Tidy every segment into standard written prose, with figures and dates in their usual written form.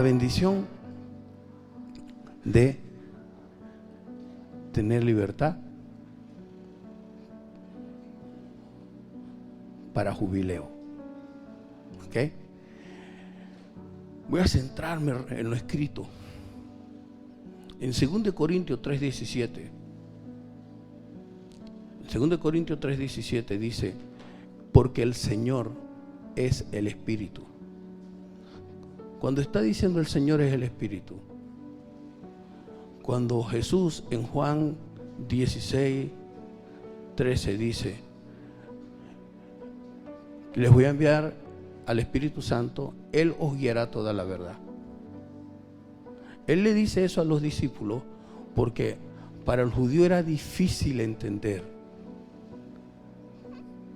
la bendición de tener libertad para jubileo. ¿Ok? Voy a centrarme en lo escrito. En 2 Corintios 3:17. 2 Corintios 3:17 dice: porque el Señor es el Espíritu. Cuando está diciendo el Señor es el Espíritu, cuando Jesús en Juan 16:13 dice: les voy a enviar al Espíritu Santo, Él os guiará toda la verdad. Él le dice eso a los discípulos porque para el judío era difícil entender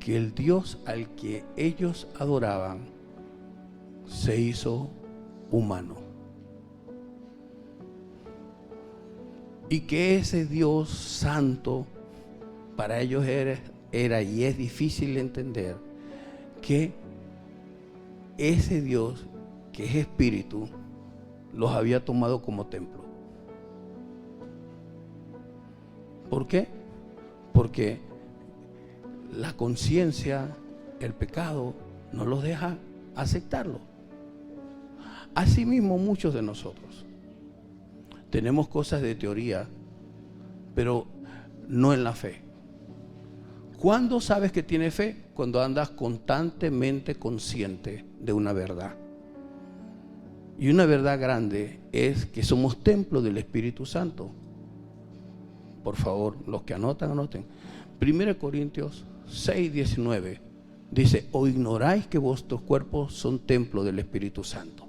que el Dios al que ellos adoraban se hizo humano. Y que ese Dios santo para ellos era y es difícil entender que ese Dios que es espíritu los había tomado como templo. ¿Por qué? Porque la conciencia, el pecado, no los deja aceptarlo. Asimismo, muchos de nosotros tenemos cosas de teoría, pero no en la fe. ¿Cuándo sabes que tienes fe? Cuando andas constantemente consciente de una verdad. Y una verdad grande es que somos templo del Espíritu Santo. Por favor, los que anotan, anoten. 1 Corintios 6:19 dice: ¿o ignoráis que vuestros cuerpos son templo del Espíritu Santo?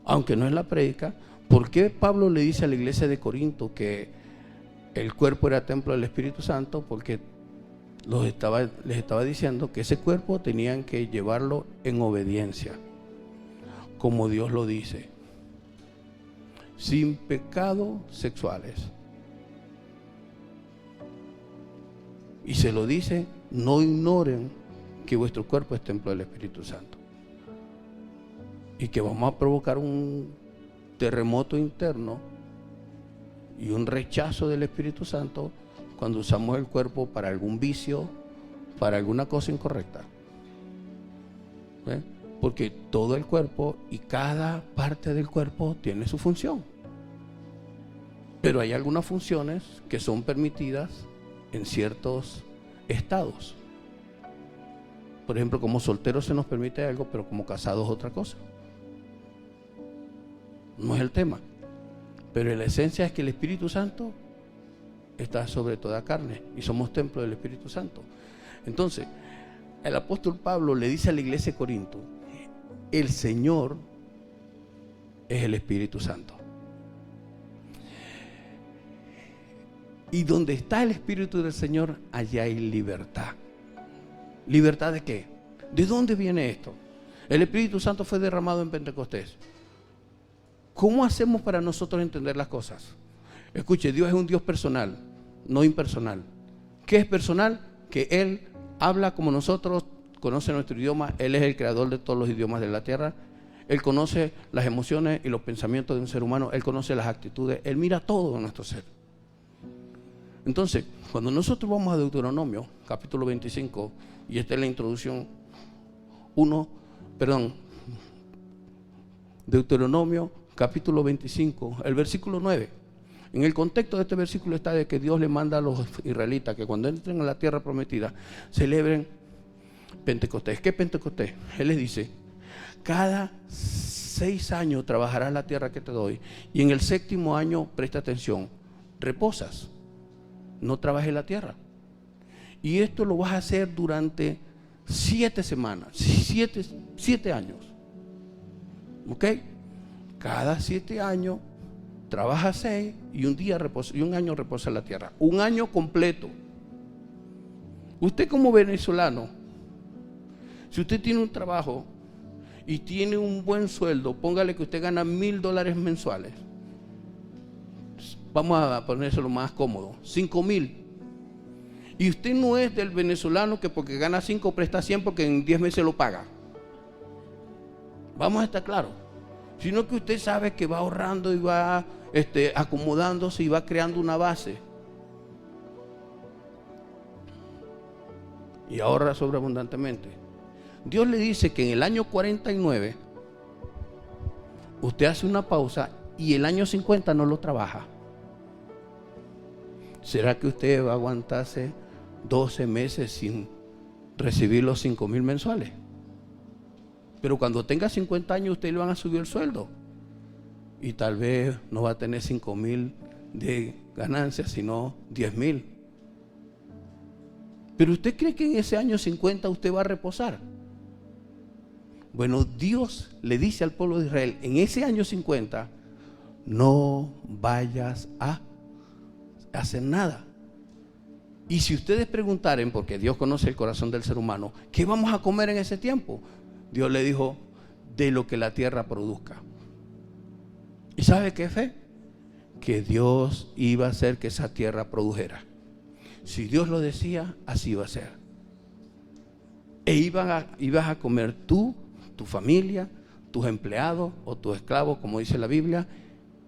Aunque no es la prédica, ¿por qué Pablo le dice a la iglesia de Corinto que el cuerpo era templo del Espíritu Santo? Porque les estaba diciendo que ese cuerpo tenían que llevarlo en obediencia, como Dios lo dice, sin pecados sexuales. Y se lo dice: no ignoren que vuestro cuerpo es templo del Espíritu Santo. Y que vamos a provocar un terremoto interno y un rechazo del Espíritu Santo cuando usamos el cuerpo para algún vicio, para alguna cosa incorrecta. ¿Ve? Porque todo el cuerpo y cada parte del cuerpo tiene su función. Pero hay algunas funciones que son permitidas en ciertos estados. Por ejemplo, como solteros se nos permite algo, pero como casados otra cosa. No es el tema. Pero la esencia es que el Espíritu Santo está sobre toda carne y somos templo del Espíritu Santo. Entonces, el apóstol Pablo le dice a la iglesia de Corinto: el Señor es el Espíritu Santo. Y donde está el Espíritu del Señor, allá hay libertad. ¿Libertad de qué? ¿De dónde viene esto? El Espíritu Santo fue derramado en Pentecostés. ¿Cómo hacemos para nosotros entender las cosas? Escuche, Dios es un Dios personal, no impersonal. ¿Qué es personal? Que Él habla como nosotros, conoce nuestro idioma. Él es el creador de todos los idiomas de la tierra. Él conoce las emociones y los pensamientos de un ser humano. Él conoce las actitudes. Él mira todo en nuestro ser. Entonces, cuando nosotros vamos a Deuteronomio, capítulo 25, y esta es la introducción, Deuteronomio, capítulo 25, el versículo 9. En el contexto de este versículo está de que Dios le manda a los israelitas que cuando entren a la tierra prometida celebren Pentecostés. ¿Qué es Pentecostés? Él les dice: cada 6 años trabajarás la tierra que te doy, y en el 7º año, presta atención, reposas, no trabajes la tierra. Y esto lo vas a hacer durante 7 semanas, 7 años. ¿Ok? Cada 7 años trabaja 6 y un año reposa la tierra. Un año completo. Usted como venezolano, si usted tiene un trabajo y tiene un buen sueldo, póngale que usted gana $1,000 mensuales. Vamos a ponérselo más cómodo, 5,000. Y usted no es del venezolano que porque gana 5 presta 100 porque en 10 meses lo paga. Vamos a estar claros. sino que usted sabe que va ahorrando y va acomodándose y va creando una base. Y ahorra sobreabundantemente. Dios le dice que en el año 49 usted hace una pausa y el año 50 no lo trabaja. ¿Será que usted va a aguantarse 12 meses sin recibir los 5,000 mensuales? Pero cuando tenga 50 años usted le van a subir el sueldo y tal vez no va a tener 5,000 de ganancias, sino 10,000. Pero usted cree que en ese año 50 usted va a reposar. Bueno, Dios le dice al pueblo de Israel, en ese año 50 no vayas a hacer nada. Y si ustedes preguntaren, porque Dios conoce el corazón del ser humano, ¿qué vamos a comer en ese tiempo? Dios le dijo, de lo que la tierra produzca. ¿Y sabe qué fe? Que Dios iba a hacer que esa tierra produjera. Si Dios lo decía, así iba a ser. E ibas a comer tú, tu familia, tus empleados o tus esclavos, como dice la Biblia,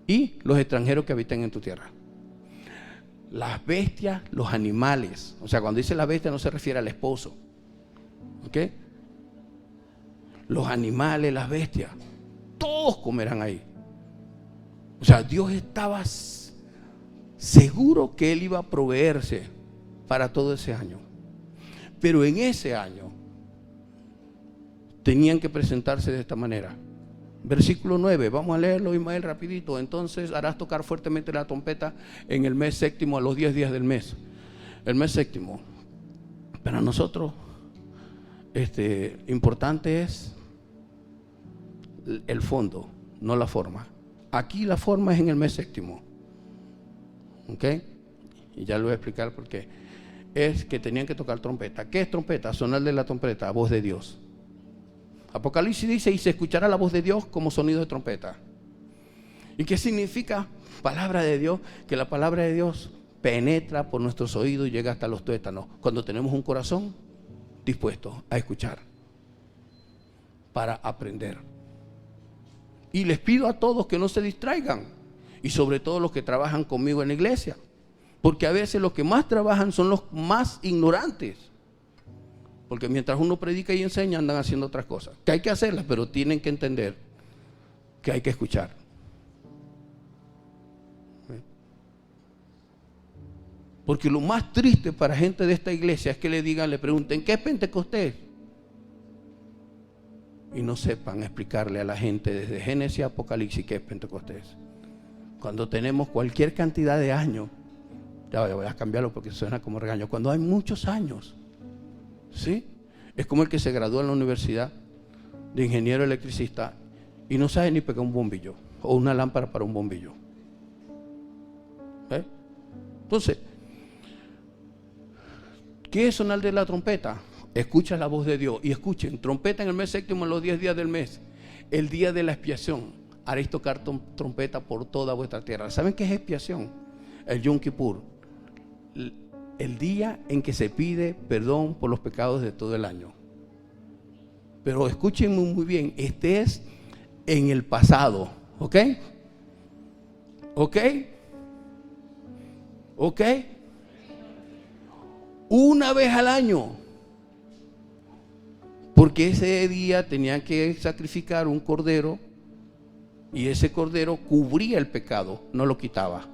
y los extranjeros que habitan en tu tierra. Las bestias, los animales. O sea, cuando dice la bestia no se refiere al esposo. ¿Ok? Los animales, las bestias, todos comerán ahí. O sea, Dios estaba seguro que Él iba a proveerse para todo ese año. Pero en ese año tenían que presentarse de esta manera. Versículo 9, vamos a leerlo, Ismael, rapidito. Entonces harás tocar fuertemente la trompeta en el mes séptimo, a los 10 días del mes. El mes séptimo. Para nosotros, importante es el fondo, no la forma. Aquí la forma es en el mes séptimo. ¿Ok? Y ya lo voy a explicar por qué. Es que tenían que tocar trompeta. ¿Qué es trompeta? Sonar de la trompeta, voz de Dios. Apocalipsis dice, y se escuchará la voz de Dios como sonido de trompeta. ¿Y qué significa palabra de Dios? Que la palabra de Dios penetra por nuestros oídos y llega hasta los tuétanos, cuando tenemos un corazón dispuesto a escuchar, para aprender. Y les pido a todos que no se distraigan, y sobre todo los que trabajan conmigo en la iglesia, porque a veces los que más trabajan son los más ignorantes. Porque mientras uno predica y enseña, andan haciendo otras cosas. Que hay que hacerlas, pero tienen que entender que hay que escuchar. Porque lo más triste para gente de esta iglesia es que le digan, le pregunten, ¿qué es Pentecostés? Y no sepan explicarle a la gente desde Génesis a Apocalipsis qué es Pentecostés. Cuando tenemos cualquier cantidad de años, ya voy a cambiarlo porque suena como regaño, cuando hay muchos años, ¿sí? Es como el que se graduó en la universidad de ingeniero electricista y no sabe ni pegar un bombillo o una lámpara para un bombillo. Entonces, ¿qué es sonar de la trompeta? Escucha la voz de Dios. Y escuchen, trompeta en el mes séptimo, en los 10 días del mes, el día de la expiación, haréis tocar trompeta por toda vuestra tierra. ¿Saben qué es expiación? El Yom Kippur, el día en que se pide perdón por los pecados de todo el año. Pero escuchen muy bien, este es en el pasado, ¿ok? ¿Ok? ¿Ok? Una vez al año, porque ese día tenían que sacrificar un cordero y ese cordero cubría el pecado, no lo quitaba.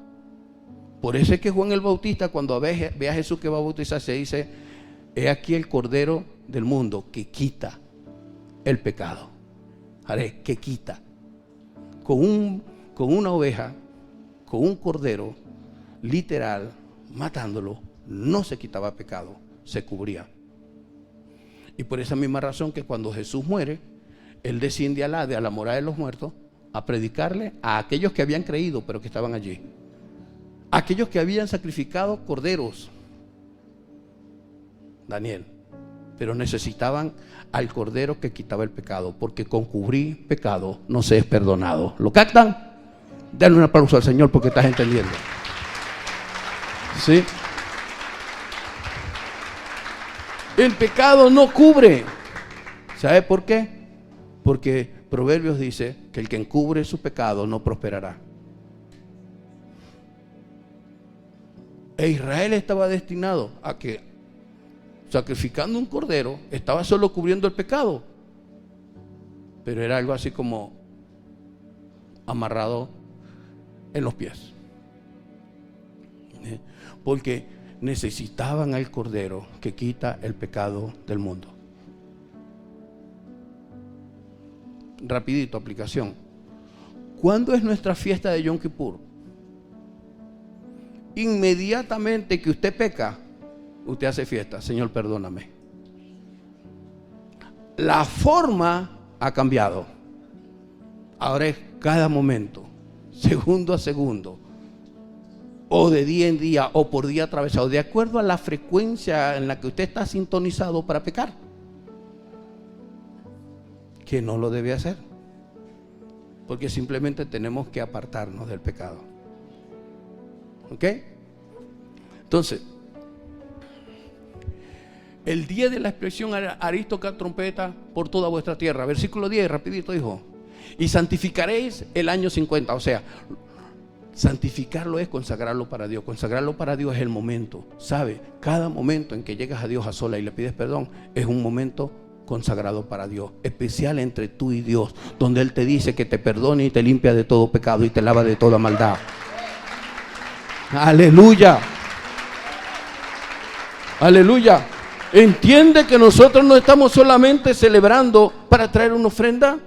Por eso es que Juan el Bautista, cuando ve a Jesús que va a bautizar, se dice, he aquí el cordero del mundo que quita el pecado. Haré, que quita. Con una oveja, con un cordero, literal, matándolo, no se quitaba pecado, se cubría. Y por esa misma razón que cuando Jesús muere, Él desciende a la morada de los muertos a predicarle a aquellos que habían creído pero que estaban allí. Aquellos que habían sacrificado corderos, Daniel, pero necesitaban al cordero que quitaba el pecado, porque con cubrir pecado no se es perdonado. ¿Lo captan? Denle un aplauso al Señor porque estás entendiendo. ¿Sí? El pecado no cubre. ¿Sabe por qué? Porque Proverbios dice que el que encubre su pecado no prosperará. E Israel estaba destinado a que, sacrificando un cordero, estaba solo cubriendo el pecado, pero era algo así como amarrado en los pies, porque necesitaban al cordero que quita el pecado del mundo. Rapidito, aplicación. ¿Cuándo es nuestra fiesta de Yom Kippur? Inmediatamente que usted peca, usted hace fiesta. Señor, perdóname. La forma ha cambiado. Ahora es cada momento, segundo a segundo, o de día en día, o por día atravesado, de acuerdo a la frecuencia en la que usted está sintonizado para pecar, que no lo debe hacer, porque simplemente tenemos que apartarnos del pecado. ¿Ok? Entonces, el día de la expresión haréis tocar trompeta por toda vuestra tierra. Versículo 10, rapidito dijo. Y santificaréis el año 50. O sea, santificarlo es consagrarlo para Dios. Consagrarlo para Dios es el momento. ¿Sabe? Cada momento en que llegas a Dios a sola y le pides perdón es un momento consagrado para Dios, especial entre tú y Dios, donde Él te dice que te perdone y te limpia de todo pecado y te lava de toda maldad. Aleluya. Aleluya. ¿Entiende que nosotros no estamos solamente celebrando para traer una ofrenda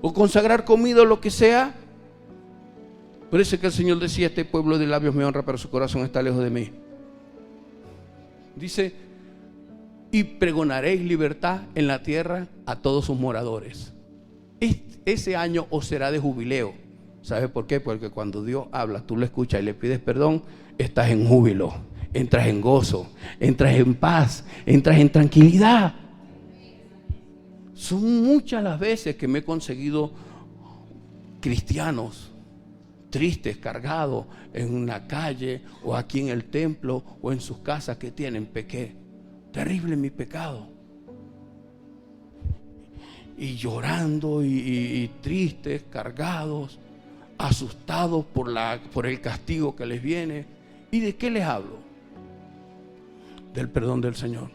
o consagrar comida o lo que sea? Parece que el Señor decía: este pueblo de labios me honra, pero su corazón está lejos de mí. Dice: y pregonaréis libertad en la tierra a todos sus moradores. Ese año os será de jubileo. ¿Sabe por qué? Porque cuando Dios habla, tú lo escuchas y le pides perdón, estás en júbilo, entras en gozo, entras en paz, entras en tranquilidad. Son muchas las veces que me he conseguido cristianos tristes, cargados en una calle o aquí en el templo o en sus casas que tienen pequé. Terrible mi pecado. Y llorando y tristes, cargados, asustados por el castigo que les viene. ¿Y de qué les hablo? Del perdón del Señor.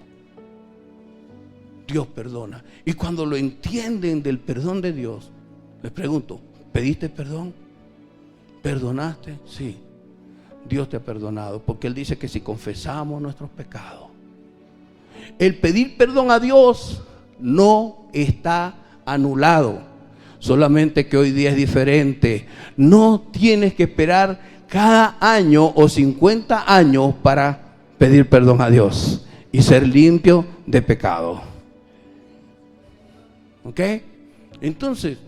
Dios perdona. Y cuando lo entienden del perdón de Dios, les pregunto: ¿pediste perdón? ¿Perdonaste? Sí. Dios te ha perdonado, porque Él dice que si confesamos nuestros pecados, el pedir perdón a Dios no está anulado, solamente que hoy día es diferente. No tienes que esperar cada año o 50 años para pedir perdón a Dios y ser limpio de pecado. ¿Ok? Entonces,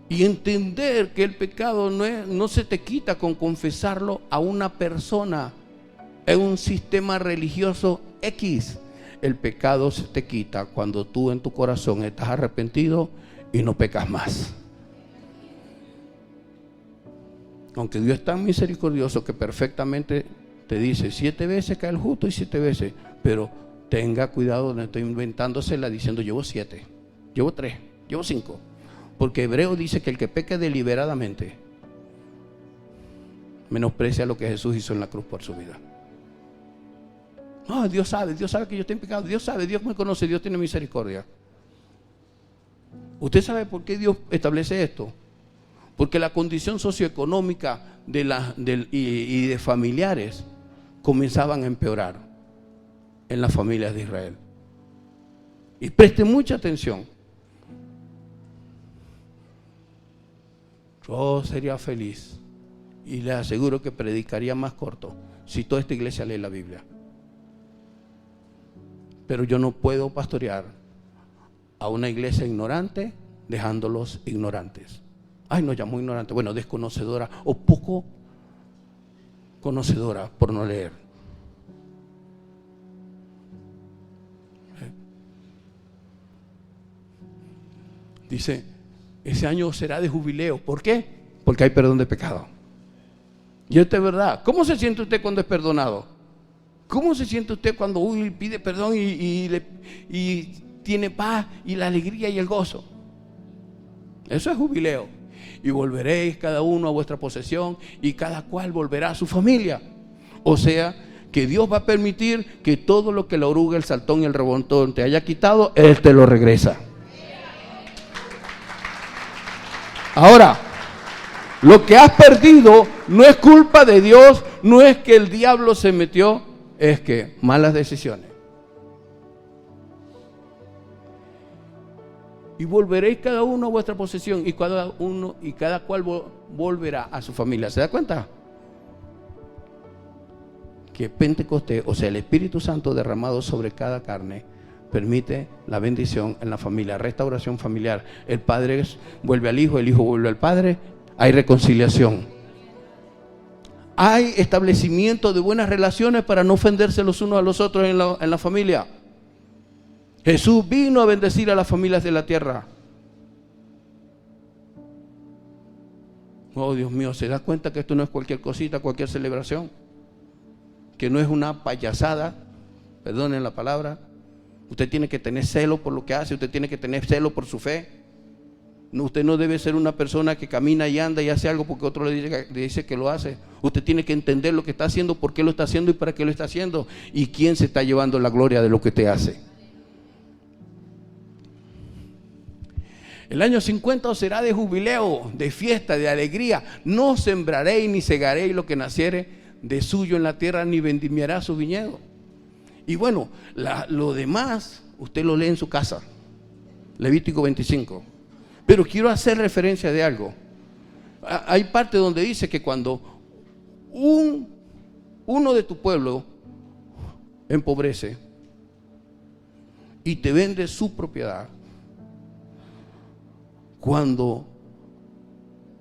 y entender que el pecado no se te quita con confesarlo a una persona en un sistema religioso X. El pecado se te quita cuando tú en tu corazón estás arrepentido y no pecas más. Aunque Dios es tan misericordioso que perfectamente te dice 7 veces cae el justo y 7 veces, pero tenga cuidado, no estoy inventándosela diciendo llevo 7, llevo 3, llevo 5, porque Hebreo dice que el que peque deliberadamente menosprecia lo que Jesús hizo en la cruz por su vida. No, Dios sabe que yo estoy en pecado, Dios sabe, Dios me conoce, Dios tiene misericordia. ¿Usted sabe por qué Dios establece esto? Porque la condición socioeconómica y de familiares comenzaban a empeorar en las familias de Israel. Y preste mucha atención. Yo sería feliz y le aseguro que predicaría más corto si toda esta iglesia lee la Biblia. Pero yo no puedo pastorear a una iglesia ignorante dejándolos ignorantes. Ay, nos llamó ignorante. Bueno, desconocedora o poco conocedora por no leer. Dice, ese año será de jubileo. ¿Por qué? Porque hay perdón de pecado. Y esto es verdad. ¿Cómo se siente usted cuando es perdonado? ¿Cómo se siente usted cuando pide perdón y tiene paz y la alegría y el gozo? Eso es jubileo. Y volveréis cada uno a vuestra posesión y cada cual volverá a su familia. O sea, que Dios va a permitir que todo lo que la oruga, el saltón y el rebontón te haya quitado, Él te lo regresa. Ahora, lo que has perdido no es culpa de Dios, no es que el diablo se metió, es que malas decisiones. Y volveréis cada uno a vuestra posesión y cada cual volverá a su familia. ¿Se da cuenta? Que Pentecostés, o sea, el Espíritu Santo derramado sobre cada carne, permite la bendición en la familia, restauración familiar. El padre vuelve al hijo, el hijo vuelve al padre, hay reconciliación. Hay establecimiento de buenas relaciones para no ofenderse los unos a los otros en la familia. Jesús vino a bendecir a las familias de la tierra. Oh, Dios mío, ¿se da cuenta que esto no es cualquier cosita, cualquier celebración? Que no es una payasada, perdonen la palabra. Usted tiene que tener celo por lo que hace, usted tiene que tener celo por su fe. No, usted no debe ser una persona que camina y anda y hace algo porque otro le dice que lo hace. Usted tiene que entender lo que está haciendo, por qué lo está haciendo y para qué lo está haciendo. Y quién se está llevando la gloria de lo que usted hace. El año 50 os será de jubileo, de fiesta, de alegría. No sembraréis ni segaréis lo que naciere de suyo en la tierra, ni vendimiará su viñedo. Y bueno, lo demás, usted lo lee en su casa. Levítico 25. Pero quiero hacer referencia de algo. Hay parte donde dice que cuando uno de tu pueblo empobrece y te vende su propiedad,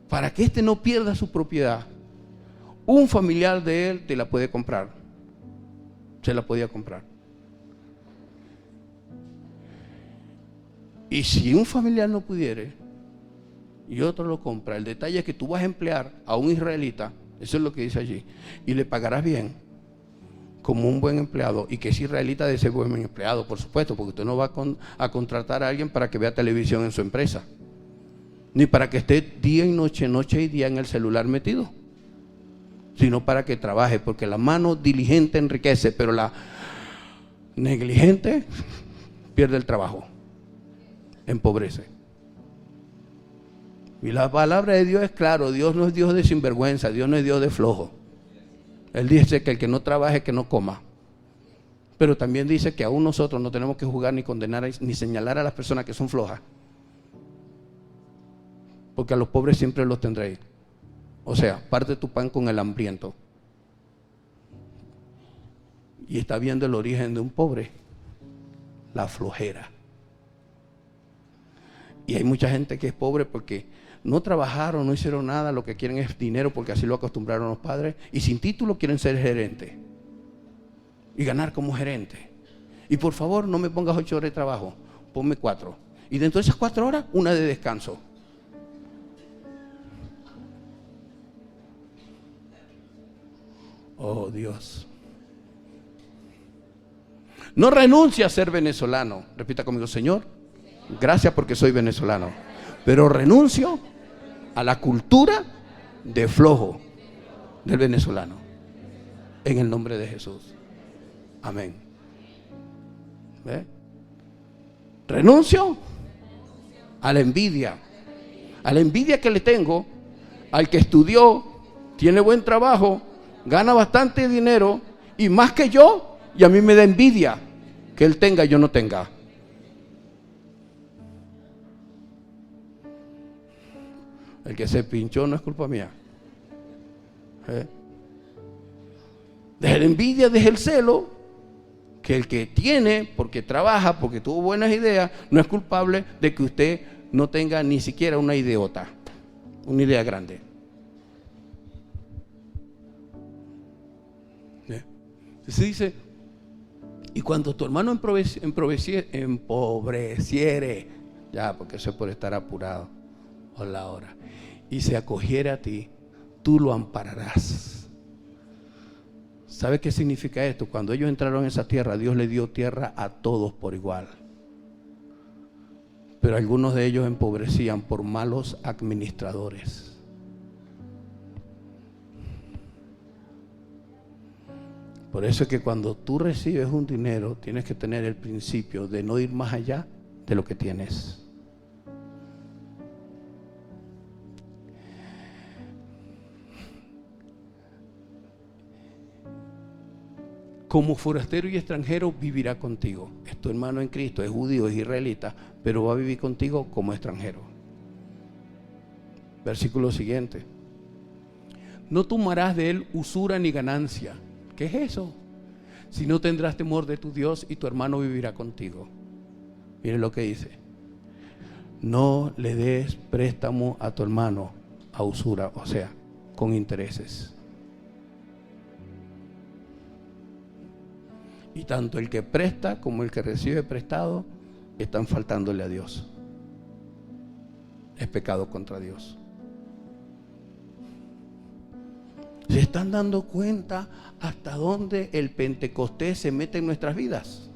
para que éste no pierda su propiedad, un familiar de él te la puede comprar. Se la podía comprar. Y si un familiar no pudiere y otro lo compra, el detalle es que tú vas a emplear a un israelita, eso es lo que dice allí, y le pagarás bien, como un buen empleado, y que es israelita de ser buen empleado, por supuesto, porque usted no va a contratar a alguien para que vea televisión en su empresa, ni para que esté día y noche, noche y día en el celular metido, sino para que trabaje, porque la mano diligente enriquece, pero la negligente pierde el trabajo, empobrece. Y la palabra de Dios es claro, Dios no es Dios de sinvergüenza, Dios no es Dios de flojo. Él dice que el que no trabaje, que no coma. Pero también dice que aún nosotros no tenemos que juzgar ni condenar ni señalar a las personas que son flojas, porque a los pobres siempre los tendréis. O sea, parte tu pan con el hambriento. Y está viendo el origen de un pobre, la flojera. Y hay mucha gente que es pobre porque no trabajaron, no hicieron nada, lo que quieren es dinero porque así lo acostumbraron los padres, y sin título quieren ser gerente y ganar como gerente. Y por favor, no me pongas 8 horas de trabajo, ponme 4. Y dentro de esas 4 horas, una de descanso. Oh, Dios. No renuncia a ser venezolano. Repita conmigo: Señor, gracias porque soy venezolano, pero renuncio a la cultura de flojo del venezolano. En el nombre de Jesús. Amén. ¿Ve? Renuncio a la envidia. A la envidia que le tengo al que estudió, tiene buen trabajo, gana bastante dinero y más que yo, y a mí me da envidia que él tenga y yo no tenga. El que se pinchó no es culpa mía. Deje la envidia, deje el celo, que el que tiene, porque trabaja, porque tuvo buenas ideas, no es culpable de que usted no tenga ni siquiera una ideota, una idea grande. Se dice, y cuando tu hermano empobreciere, ya, porque eso es por estar apurado, o la hora, y se acogiere a ti, tú lo ampararás. ¿Sabe qué significa esto? Cuando ellos entraron en esa tierra, Dios le dio tierra a todos por igual. pero algunos de ellos empobrecían por malos administradores. Por eso es que cuando tú recibes un dinero, tienes que tener el principio de no ir más allá de lo que tienes. Como forastero y extranjero vivirá contigo. Es tu hermano en Cristo, es judío, es israelita, pero va a vivir contigo como extranjero. Versículo siguiente. No tomarás de él usura ni ganancia. ¿Qué es eso? Si no tendrás temor de tu Dios y tu hermano vivirá contigo. Miren lo que dice. No le des préstamo a tu hermano a usura, o sea, con intereses. Y tanto el que presta como el que recibe prestado están faltándole a Dios. Es pecado contra Dios. ¿Se están dando cuenta hasta dónde el Pentecostés se mete en nuestras vidas?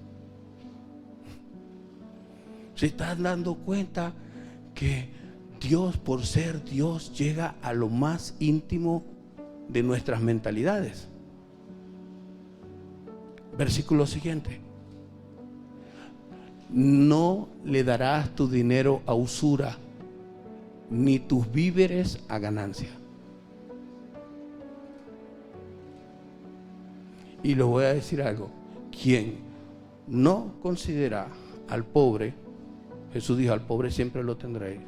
¿Se están dando cuenta que Dios, por ser Dios, llega a lo más íntimo de nuestras mentalidades? Versículo siguiente. No le darás tu dinero a usura, ni tus víveres a ganancia. Y les voy a decir algo. Quien no considera al pobre, Jesús dijo, al pobre siempre lo tendréis,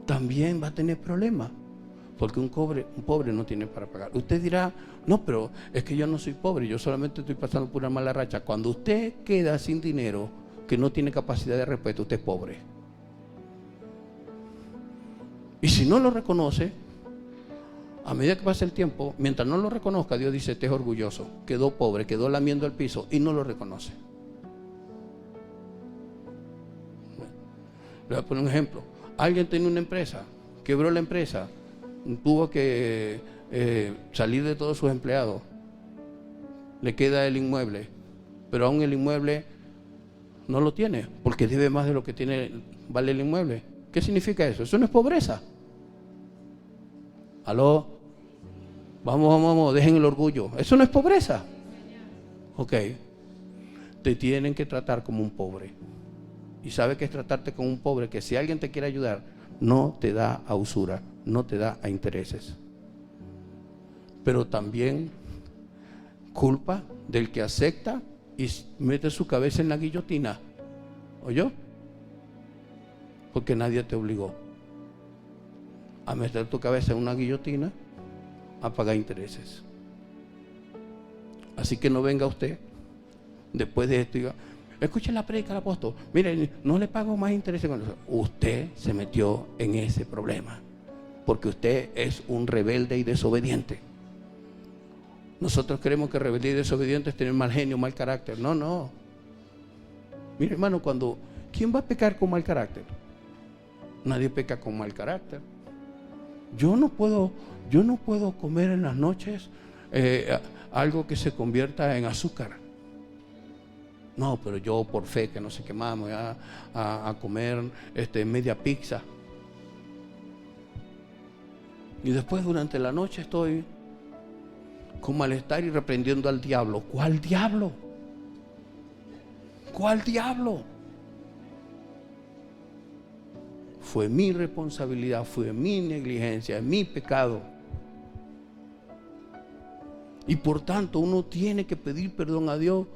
también va a tener problemas. Porque un pobre no tiene para pagar. Usted dirá, no, pero es que yo no soy pobre, yo solamente estoy pasando por una mala racha. Cuando usted queda sin dinero, que no tiene capacidad de respeto, usted es pobre. Y si no lo reconoce, a medida que pasa el tiempo, mientras no lo reconozca, Dios dice, este es orgulloso, quedó pobre, quedó lamiendo el piso y no lo reconoce. Le voy a poner un ejemplo. Alguien tiene una empresa, quebró la empresa, tuvo que salir de todos sus empleados, le queda el inmueble, pero aún el inmueble no lo tiene, porque debe más de lo que vale el inmueble. ¿Qué significa eso? Eso no es pobreza. ¿Aló? Vamos, dejen el orgullo. Eso no es pobreza. Ok. Te tienen que tratar como un pobre. Y sabe que es tratarte como un pobre, que si alguien te quiere ayudar, no te da a usura, no te da a intereses. Pero también culpa del que acepta y mete su cabeza en la guillotina. ¿Oyó? Porque nadie te obligó a meter tu cabeza en una guillotina a pagar intereses. Así que no venga usted después de esto y diga, escuche la prédica del apóstol, mire, no le pago más intereses con eso. Usted se metió en ese problema porque usted es un rebelde y desobediente. Nosotros creemos que rebelde y desobediente es tener mal genio, mal carácter. No. Mire, hermano, ¿quién va a pecar con mal carácter? Nadie peca con mal carácter. Yo no puedo comer en las noches algo que se convierta en azúcar. No, pero yo por fe, que no sé qué más, me voy a comer media pizza. Y después durante la noche estoy con malestar y reprendiendo al diablo. ¿Cuál diablo? ¿Cuál diablo? Fue mi responsabilidad, fue mi negligencia, mi pecado. Y por tanto uno tiene que pedir perdón a Dios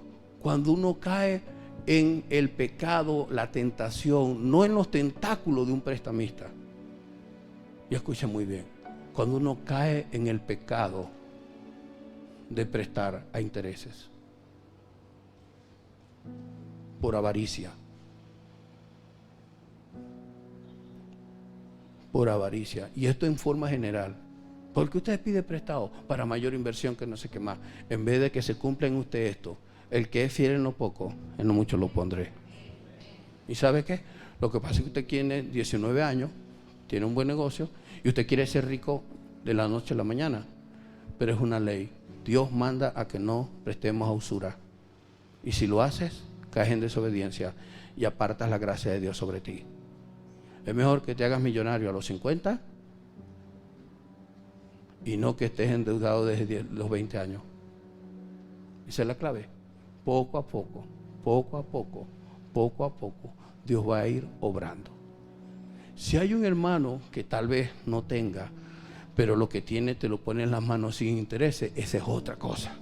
cuando uno cae en el pecado, la tentación, no en los tentáculos de un prestamista. Y escucha muy bien, cuando uno cae en el pecado de prestar a intereses por avaricia. Por avaricia. Y esto en forma general. Porque usted pide prestado para mayor inversión que no sé qué más. En vez de que se cumpla en usted esto, el que es fiel en lo poco, en lo mucho lo pondré. ¿Y sabe qué? Lo que pasa es que usted tiene 19 años, tiene un buen negocio y usted quiere ser rico de la noche a la mañana. Pero es una ley. Dios manda a que no prestemos a usura. Y si lo haces, caes en desobediencia. y apartas la gracia de Dios sobre ti. Es mejor que te hagas millonario a los 50 y no que estés endeudado desde los 20 años. Esa es la clave. Poco a poco, poco a poco, poco a poco, Dios va a ir obrando. Si hay un hermano que tal vez no tenga, pero lo que tiene te lo pone en las manos sin intereses, esa es otra cosa.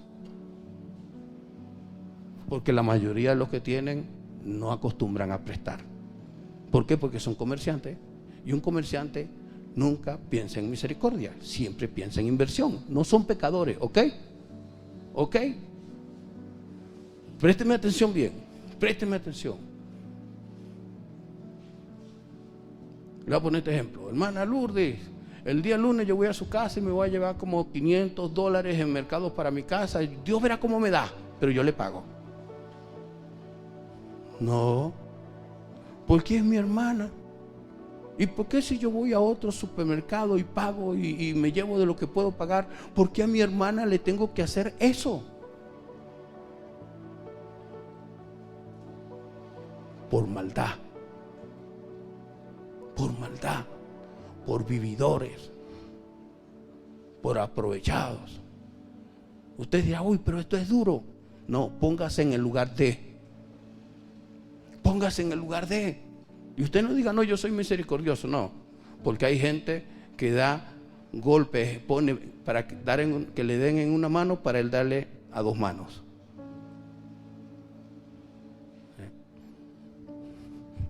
Porque la mayoría de los que tienen no acostumbran a prestar. ¿Por qué? Porque son comerciantes. Y un comerciante nunca piensa en misericordia, siempre piensa en inversión. No son pecadores, ¿ok? ¿Ok? Présteme atención bien, présteme atención. Le voy a poner este ejemplo. Hermana Lourdes, el día lunes yo voy a su casa y me voy a llevar como $500 en mercados para mi casa. Dios verá cómo me da, pero yo le pago. No, porque es mi hermana. ¿Y por qué si yo voy a otro supermercado y pago y me llevo de lo que puedo pagar, por qué a mi hermana le tengo que hacer eso? Por maldad, por vividores, por aprovechados. Usted dirá, uy, pero esto es duro. No, póngase en el lugar de. Póngase en el lugar de. Y usted no diga, no, yo soy misericordioso. No, porque hay gente que da golpes, pone para que le den en una mano para él darle a dos manos.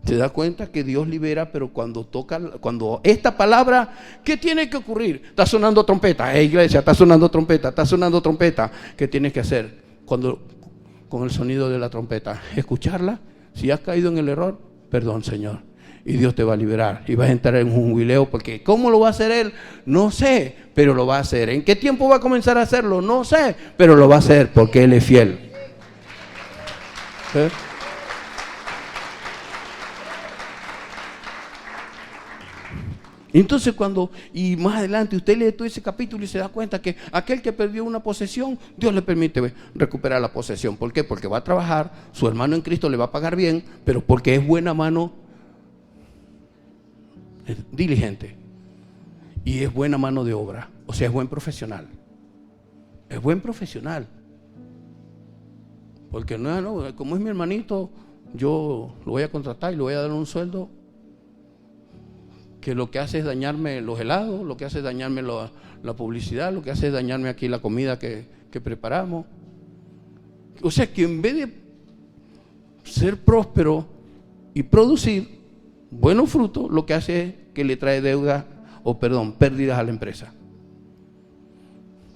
Se da cuenta que Dios libera, pero cuando esta palabra, ¿qué tiene que ocurrir? Está sonando trompeta, iglesia, está sonando trompeta. ¿Qué tienes que hacer con el sonido de la trompeta? Escucharla. Si has caído en el error, perdón, Señor, y Dios te va a liberar y vas a entrar en un jubileo, porque ¿cómo lo va a hacer Él? No sé, pero lo va a hacer. ¿En qué tiempo va a comenzar a hacerlo? No sé, pero lo va a hacer porque Él es fiel. ¿Eh? Entonces y más adelante usted lee todo ese capítulo y se da cuenta que aquel que perdió una posesión, Dios le permite recuperar la posesión. ¿Por qué? Porque va a trabajar, su hermano en Cristo le va a pagar bien, pero porque es buena mano diligente y es buena mano de obra, o sea, es buen profesional. Es buen profesional. Porque no, como es mi hermanito, yo lo voy a contratar y le voy a dar un sueldo que lo que hace es dañarme los helados, lo que hace es dañarme la publicidad, lo que hace es dañarme aquí la comida que preparamos. O sea que en vez de ser próspero y producir buenos frutos, lo que hace es que le trae pérdidas a la empresa.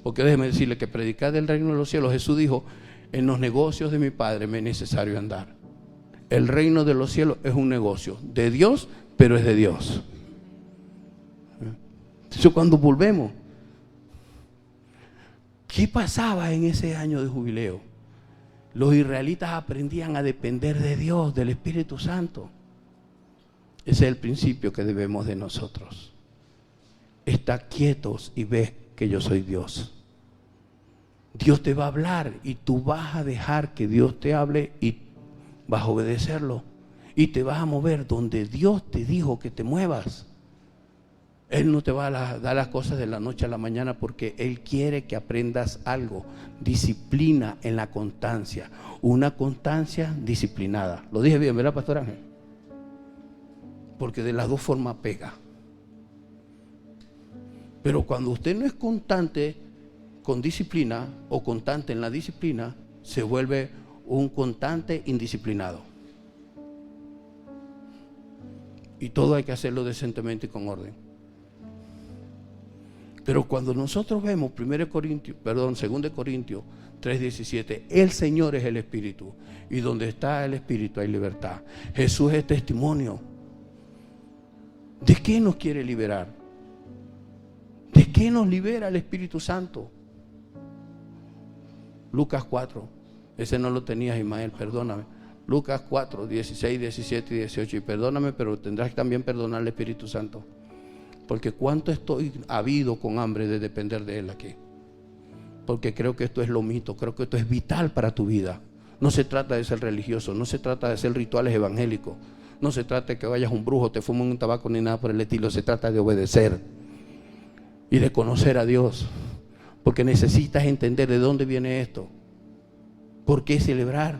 Porque déjeme decirle que predicar del reino de los cielos, Jesús dijo, en los negocios de mi Padre me es necesario andar. El reino de los cielos es un negocio de Dios, pero es de Dios. Entonces cuando volvemos, ¿qué pasaba en ese año de jubileo? Los israelitas aprendían a depender de Dios, del Espíritu Santo. Ese es el principio que debemos de nosotros. Está quietos y ve que yo soy Dios. Dios te va a hablar y tú vas a dejar que Dios te hable y vas a obedecerlo. Y te vas a mover donde Dios te dijo que te muevas. Él no te va a dar las cosas de la noche a la mañana porque Él quiere que aprendas algo. Disciplina en la constancia. Una constancia disciplinada. Lo dije bien, ¿verdad, Pastor Ángel? Porque de las dos formas pega. Pero cuando usted no es constante con disciplina o constante en la disciplina, se vuelve un constante indisciplinado. Y todo hay que hacerlo decentemente y con orden. Pero cuando nosotros vemos 2 Corintios 3:17, el Señor es el Espíritu, y donde está el Espíritu hay libertad. Jesús es testimonio. ¿De qué nos quiere liberar? ¿De qué nos libera el Espíritu Santo? Lucas 4, ese no lo tenías, Ismael, perdóname. Lucas 4, 16, 17 y 18, y perdóname, pero tendrás que también perdonar al Espíritu Santo. Porque cuánto estoy habido con hambre de depender de Él aquí. Porque creo que esto es lo mito, creo que esto es vital para tu vida. No se trata de ser religioso, no se trata de hacer rituales evangélicos, no se trata de que vayas a un brujo, te fumen un tabaco ni nada por el estilo. Se trata de obedecer y de conocer a Dios, porque necesitas entender de dónde viene esto. ¿Por qué celebrar?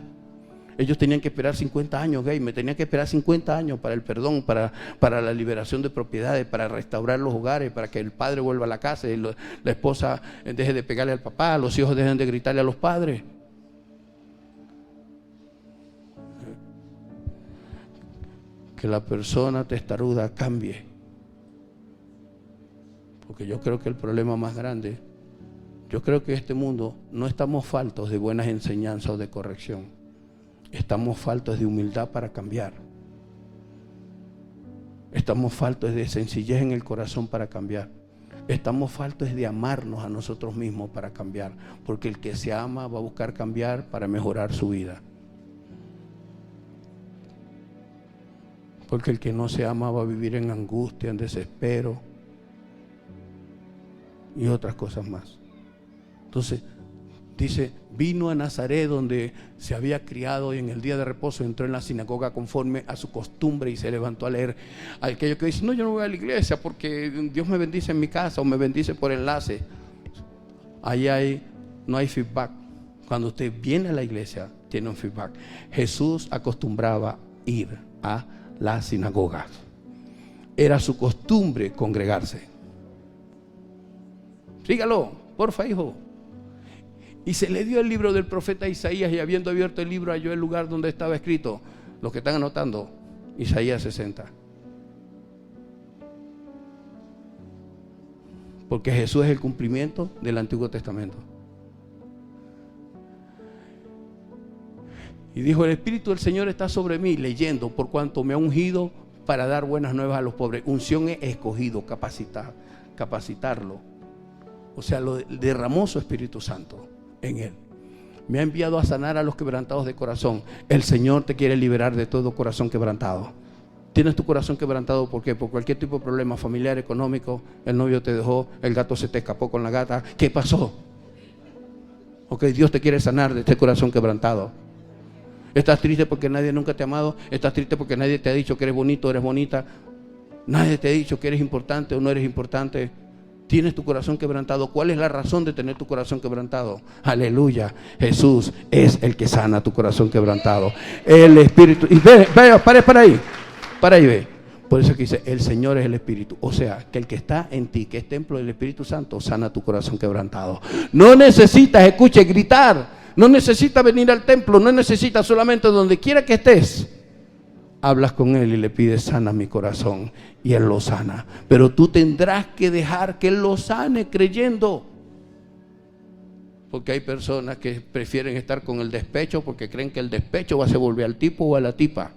Ellos tenían que esperar 50 años, me tenían que esperar 50 años para el perdón, para la liberación de propiedades, para restaurar los hogares, para que el padre vuelva a la casa y la esposa deje de pegarle al papá, los hijos dejen de gritarle a los padres. Que la persona testaruda cambie. Porque yo creo que el problema más grande, yo creo que en este mundo no estamos faltos de buenas enseñanzas o de corrección. Estamos faltos de humildad para cambiar. Estamos faltos de sencillez en el corazón para cambiar. Estamos faltos de amarnos a nosotros mismos para cambiar. Porque el que se ama va a buscar cambiar para mejorar su vida. Porque el que no se ama va a vivir en angustia, en desespero y otras cosas más. Entonces, dice, vino a Nazaret donde se había criado y en el día de reposo entró en la sinagoga conforme a su costumbre y se levantó a leer. Aquellos que dicen, no, yo no voy a la iglesia porque Dios me bendice en mi casa o me bendice por enlace. Ahí no hay feedback. Cuando usted viene a la iglesia, tiene un feedback. Jesús acostumbraba ir a la sinagoga. Era su costumbre congregarse. Sígalo, porfa, hijo. Y se le dio el libro del profeta Isaías, y habiendo abierto el libro halló el lugar donde estaba escrito. Los que están anotando, Isaías 60. Porque Jesús es el cumplimiento del Antiguo Testamento. Y dijo, el Espíritu del Señor está sobre mí, leyendo, por cuanto me ha ungido para dar buenas nuevas a los pobres. Unción es escogido, capacitarlo. O sea, lo derramó su Espíritu Santo en él. Me ha enviado a sanar a los quebrantados de corazón. El Señor te quiere liberar de todo corazón quebrantado. Tienes tu corazón quebrantado, ¿por qué? Por cualquier tipo de problema familiar, económico. El novio te dejó, el gato se te escapó con la gata. ¿Qué pasó? Ok, Dios te quiere sanar de este corazón quebrantado. Estás triste porque nadie nunca te ha amado. Estás triste porque nadie te ha dicho que eres bonito, eres bonita. Nadie te ha dicho que eres importante o no eres importante. Tienes tu corazón quebrantado. ¿Cuál es la razón de tener tu corazón quebrantado? Aleluya. Jesús es el que sana tu corazón quebrantado. El Espíritu. Y ve, para ahí. Para ahí, ve. Por eso que dice, el Señor es el Espíritu. O sea, que el que está en ti, que es templo del Espíritu Santo, sana tu corazón quebrantado. No necesitas, escuche, gritar. No necesitas venir al templo. No necesitas, solamente donde quiera que estés, hablas con Él y le pides, sana mi corazón, y Él lo sana. Pero tú tendrás que dejar que Él lo sane creyendo. Porque hay personas que prefieren estar con el despecho porque creen que el despecho va a hacer volver al tipo o a la tipa.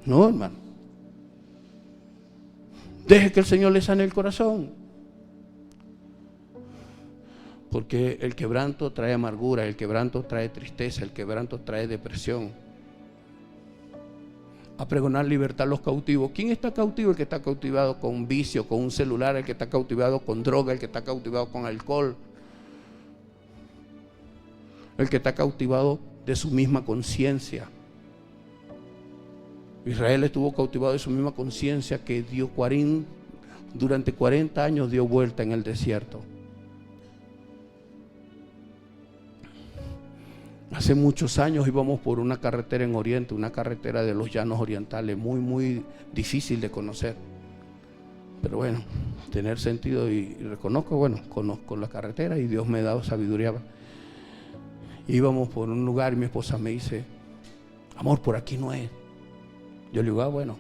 No, hermano. Deje que el Señor le sane el corazón. Porque el quebranto trae amargura, el quebranto trae tristeza, el quebranto trae depresión. A pregonar libertad a los cautivos. ¿Quién está cautivo? El que está cautivado con un vicio, con un celular, el que está cautivado con droga, el que está cautivado con alcohol, el que está cautivado de su misma conciencia. Israel estuvo cautivado de su misma conciencia que dio durante 40 años dio vuelta en el desierto. Hace muchos años íbamos por una carretera en Oriente, una carretera de los llanos orientales, muy, muy difícil de conocer. Pero bueno, tener sentido y reconozco, bueno, conozco la carretera y Dios me ha dado sabiduría. Íbamos por un lugar y mi esposa me dice, amor, por aquí no es. Yo le digo, bueno,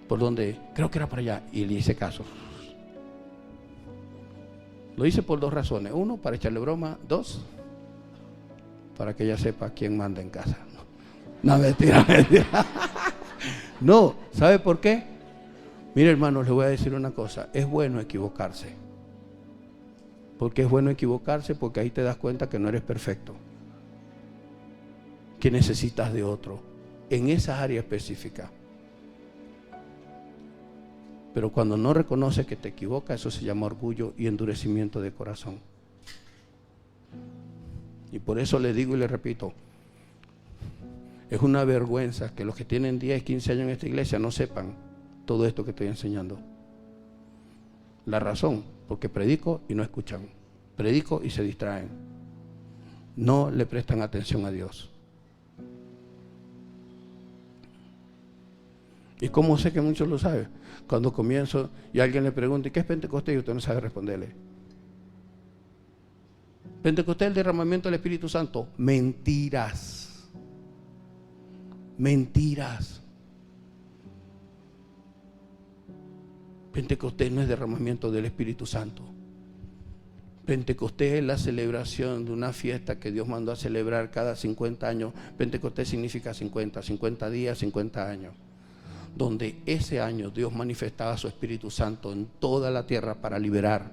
¿por dónde? Creo que era para allá. Y le hice caso. Lo hice por dos razones. Uno, para echarle broma. Dos, para que ella sepa quién manda en casa. No, mentira. No, ¿sabe por qué? Mire, hermanos, les voy a decir una cosa. Es bueno equivocarse. Porque es bueno equivocarse porque ahí te das cuenta que no eres perfecto. Que necesitas de otro. En esa área específica. Pero cuando no reconoces que te equivocas, eso se llama orgullo y endurecimiento de corazón. Y por eso le digo y le repito, Es una vergüenza que los que tienen 10, 15 años en esta iglesia no sepan todo esto que estoy enseñando. La razón, porque predico y no escuchan. Predico y se distraen. No le prestan atención a Dios. ¿Y cómo sé que muchos lo saben? Cuando comienzo y alguien le pregunta, ¿qué es Pentecostés? Y usted no sabe responderle. Pentecostés es el derramamiento del Espíritu Santo. Mentiras. Mentiras. Pentecostés no es derramamiento del Espíritu Santo. Pentecostés es la celebración de una fiesta que Dios mandó a celebrar cada 50 años. Pentecostés significa 50 días, 50 años. Donde ese año Dios manifestaba su Espíritu Santo en toda la tierra para liberar,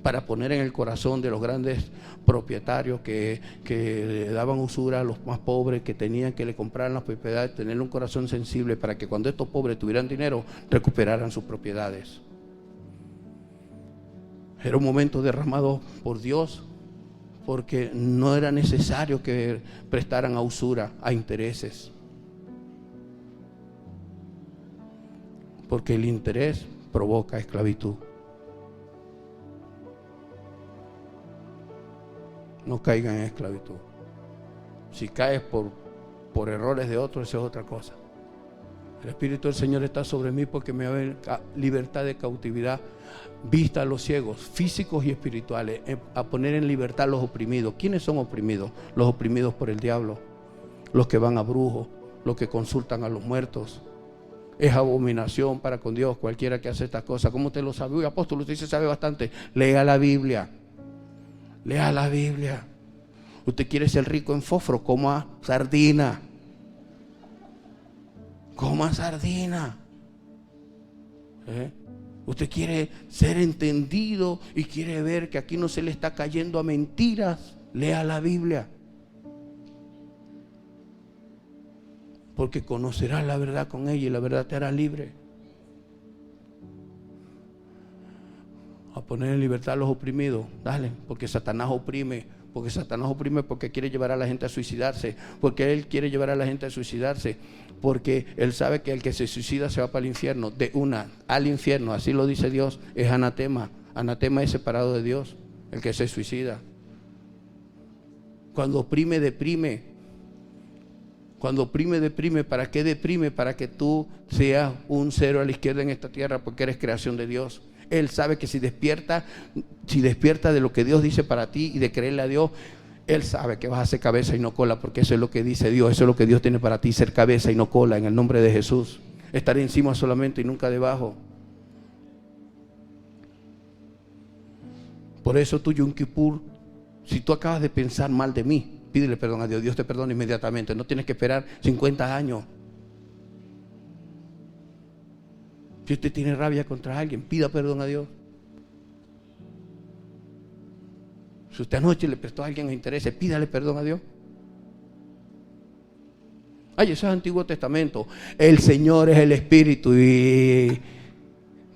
para poner en el corazón de los grandes propietarios que le daban usura a los más pobres, que tenían que le compraran las propiedades, tener un corazón sensible para que cuando estos pobres tuvieran dinero, recuperaran sus propiedades. Era un momento derramado por Dios, porque no era necesario que prestaran a usura, a intereses. Porque el interés provoca esclavitud. No caigan en esclavitud. Si caes por errores de otros, eso es otra cosa. El Espíritu del Señor está sobre mí porque me va a dar libertad de cautividad, vista a los ciegos, físicos y espirituales, a poner en libertad a los oprimidos. ¿Quiénes son oprimidos? Los oprimidos por el diablo, los que van a brujos, los que consultan a los muertos. Es abominación para con Dios cualquiera que hace estas cosas. ¿Cómo usted lo sabe? Uy, apóstol, usted se sabe bastante. Lea la Biblia. Lea la Biblia. Usted quiere ser rico en fósforo, coma sardina. Coma sardina. Usted quiere ser entendido y quiere ver que aquí no se le está cayendo a mentiras. Lea la Biblia. Porque conocerás la verdad con ella y la verdad te hará libre. A poner en libertad a los oprimidos, dale, porque Satanás oprime. Porque Satanás oprime porque quiere llevar a la gente a suicidarse. Porque él quiere llevar a la gente a suicidarse. Porque él sabe que el que se suicida se va para el infierno. De una al infierno, así lo dice Dios, es anatema. Anatema es separado de Dios, el que se suicida. Cuando oprime, deprime. Cuando oprime, deprime. ¿Para qué deprime? Para que tú seas un cero a la izquierda en esta tierra, porque eres creación de Dios. Él sabe que si despierta de lo que Dios dice para ti y de creerle a Dios, Él sabe que vas a ser cabeza y no cola, porque eso es lo que dice Dios, eso es lo que Dios tiene para ti, ser cabeza y no cola, en el nombre de Jesús. Estar encima solamente y nunca debajo. Por eso tú, Yom Kippur, si tú acabas de pensar mal de mí, pídele perdón a Dios, Dios te perdona inmediatamente, no tienes que esperar 50 años. Si usted tiene rabia contra alguien, pida perdón a Dios. Si usted anoche le prestó a alguien intereses, pídale perdón a Dios. Ay, eso es Antiguo Testamento. El Señor es el Espíritu y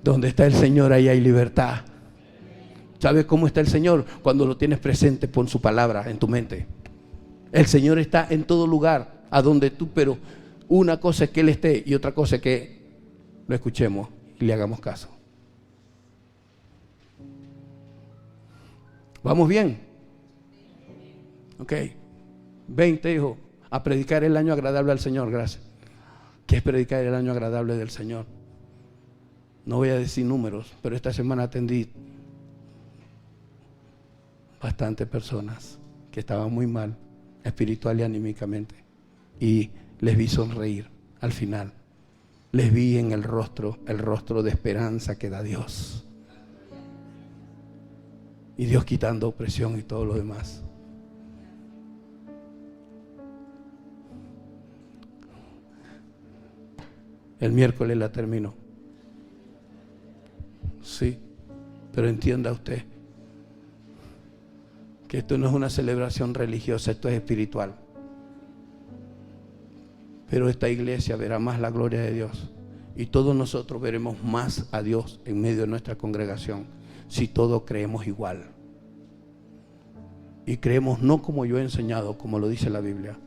donde está el Señor, ahí hay libertad. ¿Sabes cómo está el Señor? Cuando lo tienes presente, pon su palabra en tu mente. El Señor está en todo lugar, a donde tú, pero una cosa es que Él esté y otra cosa es que lo escuchemos y le hagamos caso. ¿Vamos bien? Ok. 20, hijo. A predicar el año agradable al Señor. Gracias. ¿Qué es predicar el año agradable del Señor? No voy a decir números, pero esta semana atendí bastantes personas que estaban muy mal, espiritual y anímicamente. Y les vi sonreír al final. Les vi en el rostro de esperanza que da Dios. Y Dios quitando opresión y todo lo demás. El miércoles la termino. Sí, pero entienda usted que esto no es una celebración religiosa, esto es espiritual. Pero esta iglesia verá más la gloria de Dios y todos nosotros veremos más a Dios en medio de nuestra congregación si todos creemos igual. Y creemos no como yo he enseñado, como lo dice la Biblia.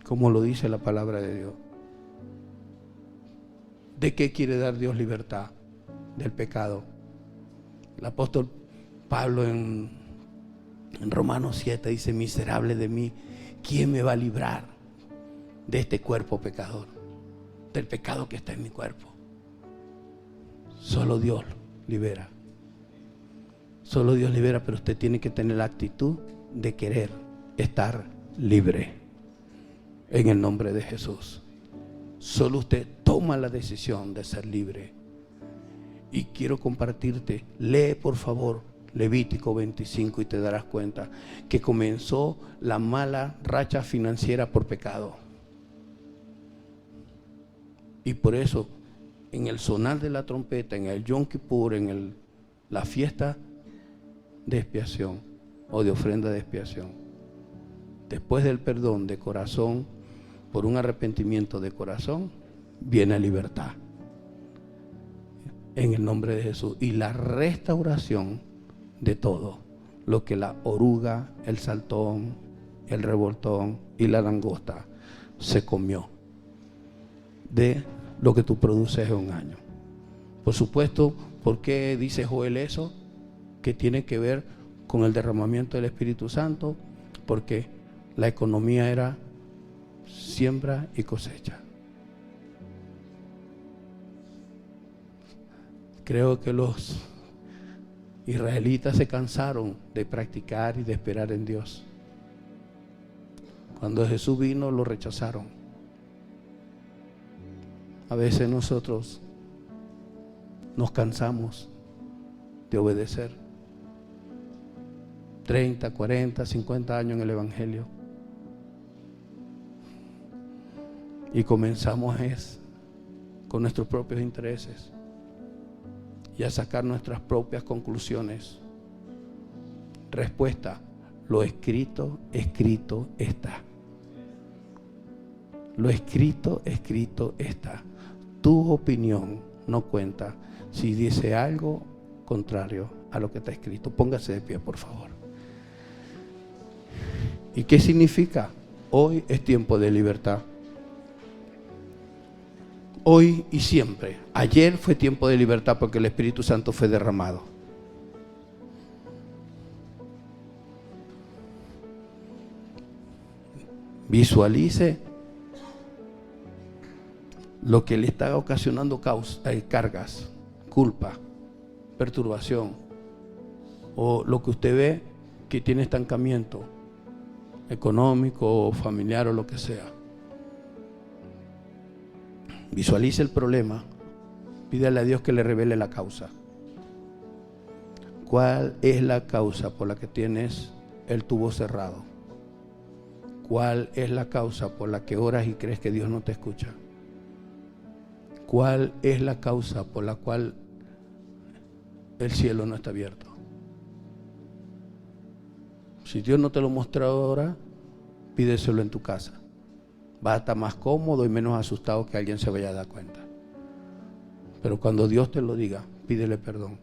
como lo dice la palabra de Dios. ¿De qué quiere dar Dios libertad? Del pecado. El apóstol Pablo en Romanos 7 dice: miserable de mí, ¿quién me va a librar de este cuerpo pecador? Del pecado que está en mi cuerpo. Solo Dios libera. Solo Dios libera, pero usted tiene que tener la actitud de querer estar libre. En el nombre de Jesús. Solo usted toma la decisión de ser libre. Y quiero compartirte, lee por favor Levítico 25 y te darás cuenta que comenzó la mala racha financiera por pecado. Y por eso, en el sonar de la trompeta, en el Yom Kippur, en la fiesta de expiación o de ofrenda de expiación, después del perdón de corazón, por un arrepentimiento de corazón, viene libertad. En el nombre de Jesús. Y la restauración de todo. Lo que la oruga, el saltón, el revoltón y la langosta se comió. De lo que tú produces en un año. Por supuesto, ¿por qué dice Joel eso? Que tiene que ver con el derramamiento del Espíritu Santo. Porque la economía era siembra y cosecha. Creo que los israelitas se cansaron de practicar y de esperar en Dios. Cuando Jesús vino, lo rechazaron. A veces nosotros nos cansamos de obedecer. 30, 40, 50 años en el Evangelio. Y comenzamos con nuestros propios intereses y a sacar nuestras propias conclusiones. Respuesta: lo escrito, escrito está. Lo escrito, escrito está. Tu opinión no cuenta si dice algo contrario a lo que está escrito. Póngase de pie, por favor. ¿Y qué significa? Hoy es tiempo de libertad. Hoy y siempre. Ayer fue tiempo de libertad porque el Espíritu Santo fue derramado. Visualice lo que le está ocasionando cargas, culpa, perturbación, o lo que usted ve que tiene estancamiento económico o familiar o lo que sea. Visualice el problema, pídale a Dios que le revele la causa. ¿Cuál es la causa por la que tienes el tubo cerrado? ¿Cuál es la causa por la que oras y crees que Dios no te escucha? ¿Cuál es la causa por la cual el cielo no está abierto? Si Dios no te lo muestra ahora, pídeselo en tu casa. Va a estar más cómodo y menos asustado que alguien se vaya a dar cuenta. Pero cuando Dios te lo diga, pídele perdón.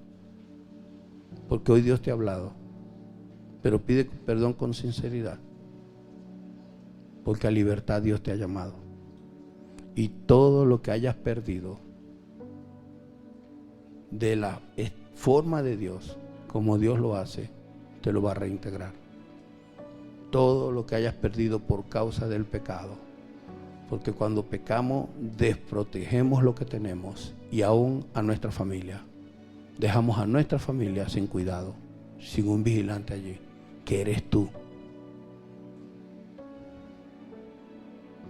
Porque hoy Dios te ha hablado. Pero pide perdón con sinceridad. Porque a libertad Dios te ha llamado. Y todo lo que hayas perdido de la forma de Dios, como Dios lo hace, te lo va a reintegrar. Todo lo que hayas perdido por causa del pecado. Porque cuando pecamos, desprotegemos lo que tenemos y aún a nuestra familia. Dejamos a nuestra familia sin cuidado, sin un vigilante allí, que eres tú.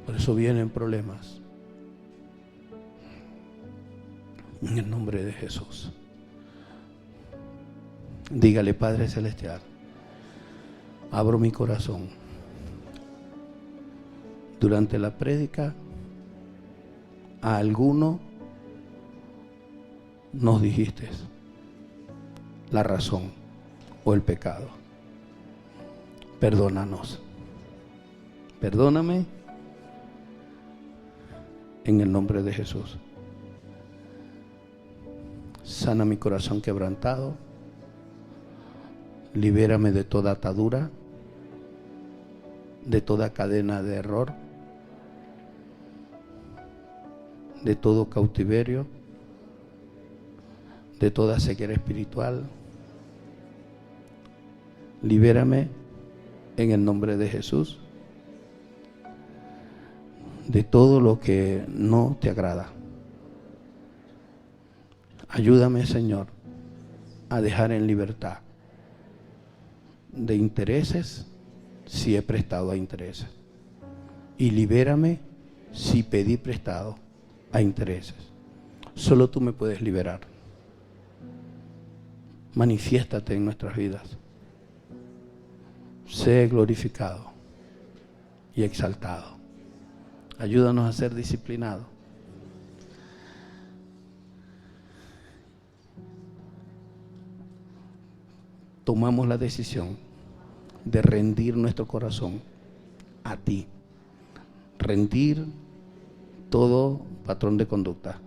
Por eso vienen problemas. En el nombre de Jesús. Dígale: Padre Celestial, abro mi corazón. Durante la prédica, a alguno nos dijiste la razón o el pecado. Perdónanos. Perdóname en el nombre de Jesús. Sana mi corazón quebrantado. Libérame de toda atadura, de toda cadena de error, de todo cautiverio, de toda ceguera espiritual. Libérame en el nombre de Jesús de todo lo que no te agrada. Ayúdame, Señor, a dejar en libertad de intereses si he prestado a intereses, y libérame si pedí prestado a intereses. Solo tú me puedes liberar. Manifiéstate en nuestras vidas. Sé glorificado y exaltado. Ayúdanos a ser disciplinados. Tomamos la decisión de rendir nuestro corazón a ti. Rendir todo patrón de conducta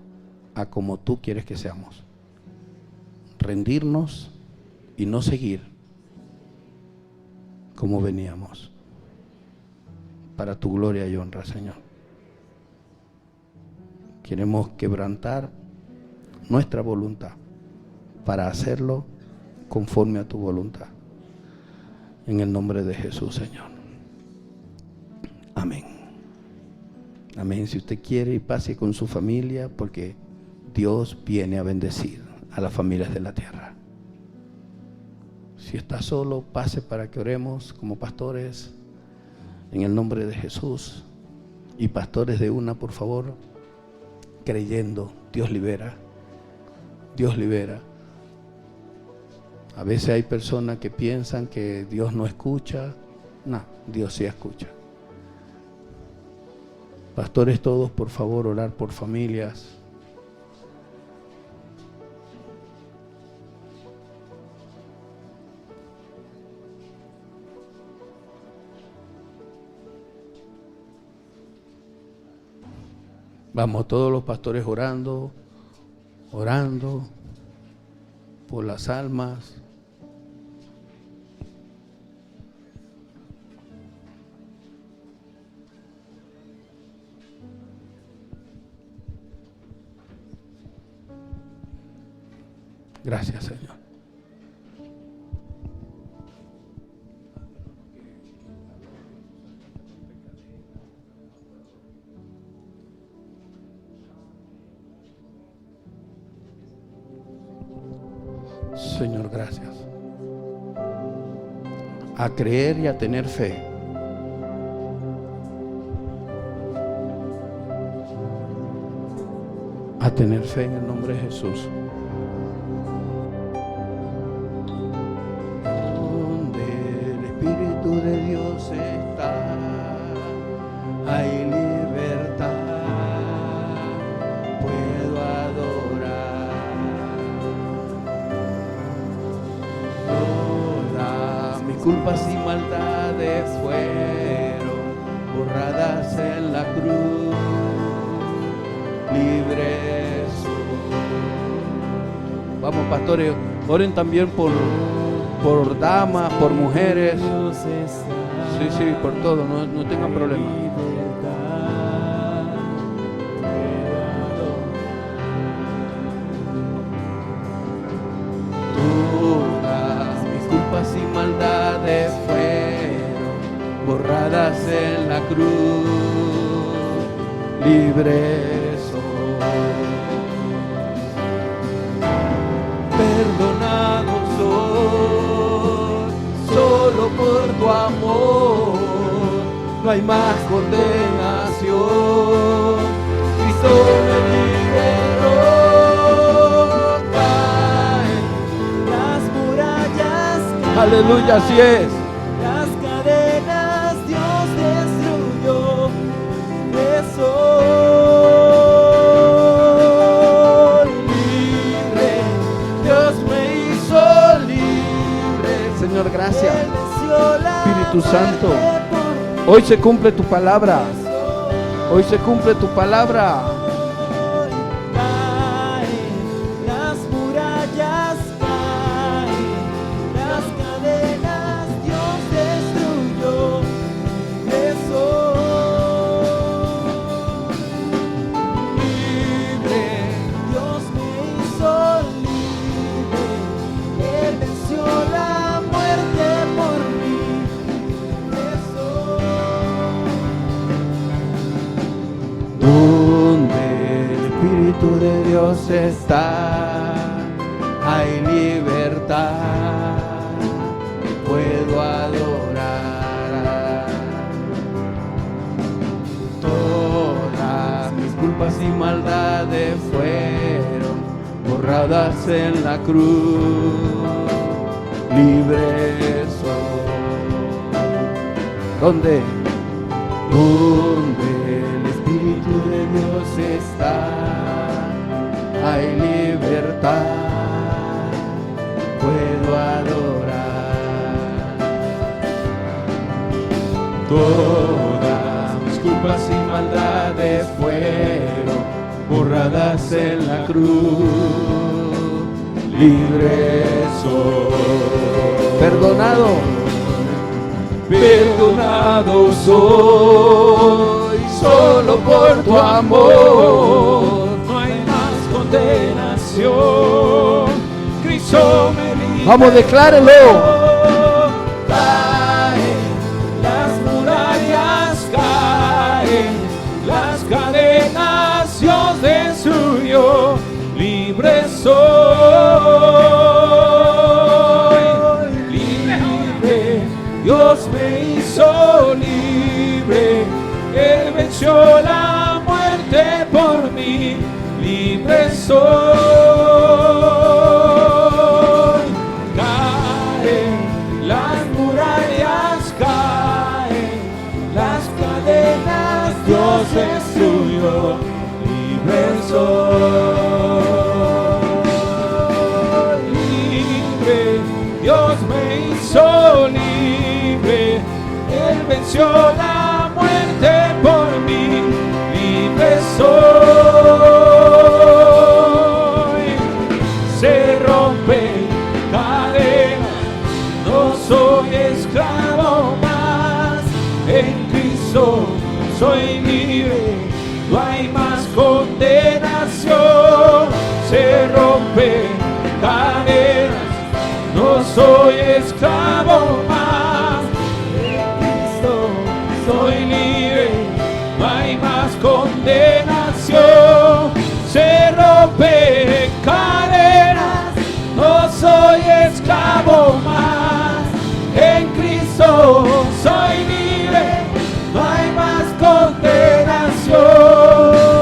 a como tú quieres que seamos. Rendirnos y no seguir como veníamos. Para tu gloria y honra, Señor. Queremos quebrantar nuestra voluntad para hacerlo conforme a tu voluntad. En el nombre de Jesús, Señor. Amén. Amén. Si usted quiere, y pase con su familia, porque Dios viene a bendecir a las familias de la tierra. Si está solo, pase para que oremos como pastores en el nombre de Jesús. Y pastores de una, por favor, creyendo, Dios libera. Dios libera. A veces hay personas que piensan que Dios no escucha. No, Dios sí escucha. Pastores todos, por favor, orar por familias. Vamos, todos los pastores orando por las almas. Gracias, Señor. Señor, gracias. A creer y a tener fe. A tener fe en el nombre de Jesús. Donde el Espíritu de Dios está, hay libertad. Puedo adorar. Todas mis culpas y maldades fueron borradas en la cruz. Libre soy. Vamos, pastores, oren también por damas, por mujeres. Sí, por todo, no tengan problema. Todas mis culpas y maldades fueron borradas en la cruz. Libre perdonado soy, solo por tu amor, no hay más condenación. Cristo me liberó, caen las murallas, caen. Aleluya, así es. Las cadenas Dios destruyó, eso. Señor, gracias. Espíritu Santo, hoy se cumple tu palabra. Hoy se cumple tu palabra. Las murallas caen, las cadenas Dios destruyó. Eso. Dios está, hay libertad, puedo adorar. Todas mis culpas y maldades fueron borradas en la cruz, libre soy. ¿Dónde? Donde el Espíritu de Dios está, hay libertad, puedo adorar. Todas mis culpas y maldades fueron borradas en la cruz, libre soy. Perdonado, perdonado soy, solo por tu amor. No hay más condenación. Cristo me libró. Vamos, declárelo. Caen las murallas, caen las cadenas, Dios destruyó, libre soy, libre, Dios me hizo libre, Él venció la muerte por mí, libre soy. Caen las murallas, caen las cadenas, Dios destruyó, libre soy, libre, Dios me hizo libre, Él venció la muerte por mí, libre soy. Se rompen cadenas, no soy esclavo más, en Cristo soy libre, no hay más condenación. Se rompen cadenas, no soy esclavo más, en Cristo soy libre, no hay más condenación. Se rompen cadenas, no soy esclavo más, en Cristo soy libre, no hay más condenación.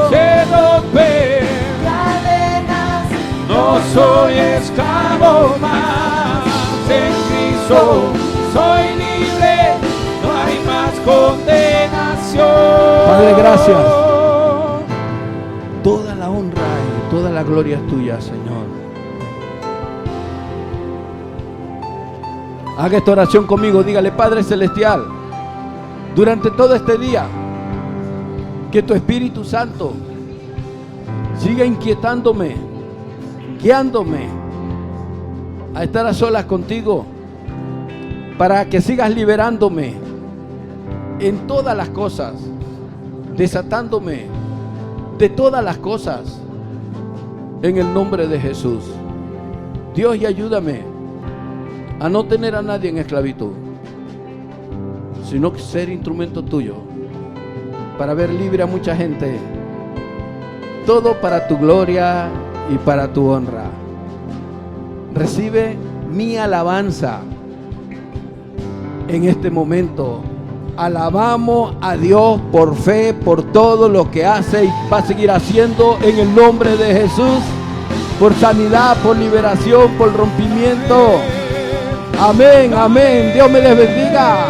Se rompen cadenas, no soy esclavo más, en Cristo soy libre, no hay más condenación. Padre, gracias. Toda la honra y toda la gloria es tuya, Señor. Haga esta oración conmigo, dígale: Padre Celestial, durante todo este día, que tu Espíritu Santo siga inquietándome, guiándome a estar a solas contigo, para que sigas liberándome en todas las cosas, desatándome de todas las cosas, en el nombre de Jesús. Dios, y ayúdame a no tener a nadie en esclavitud, sino ser instrumento tuyo para ver libre a mucha gente, todo para tu gloria y para tu honra. Recibe mi alabanza en este momento. Alabamos a Dios por fe, por todo lo que hace y va a seguir haciendo en el nombre de Jesús, por sanidad, por liberación, por rompimiento. Amén, amén. Dios me les bendiga.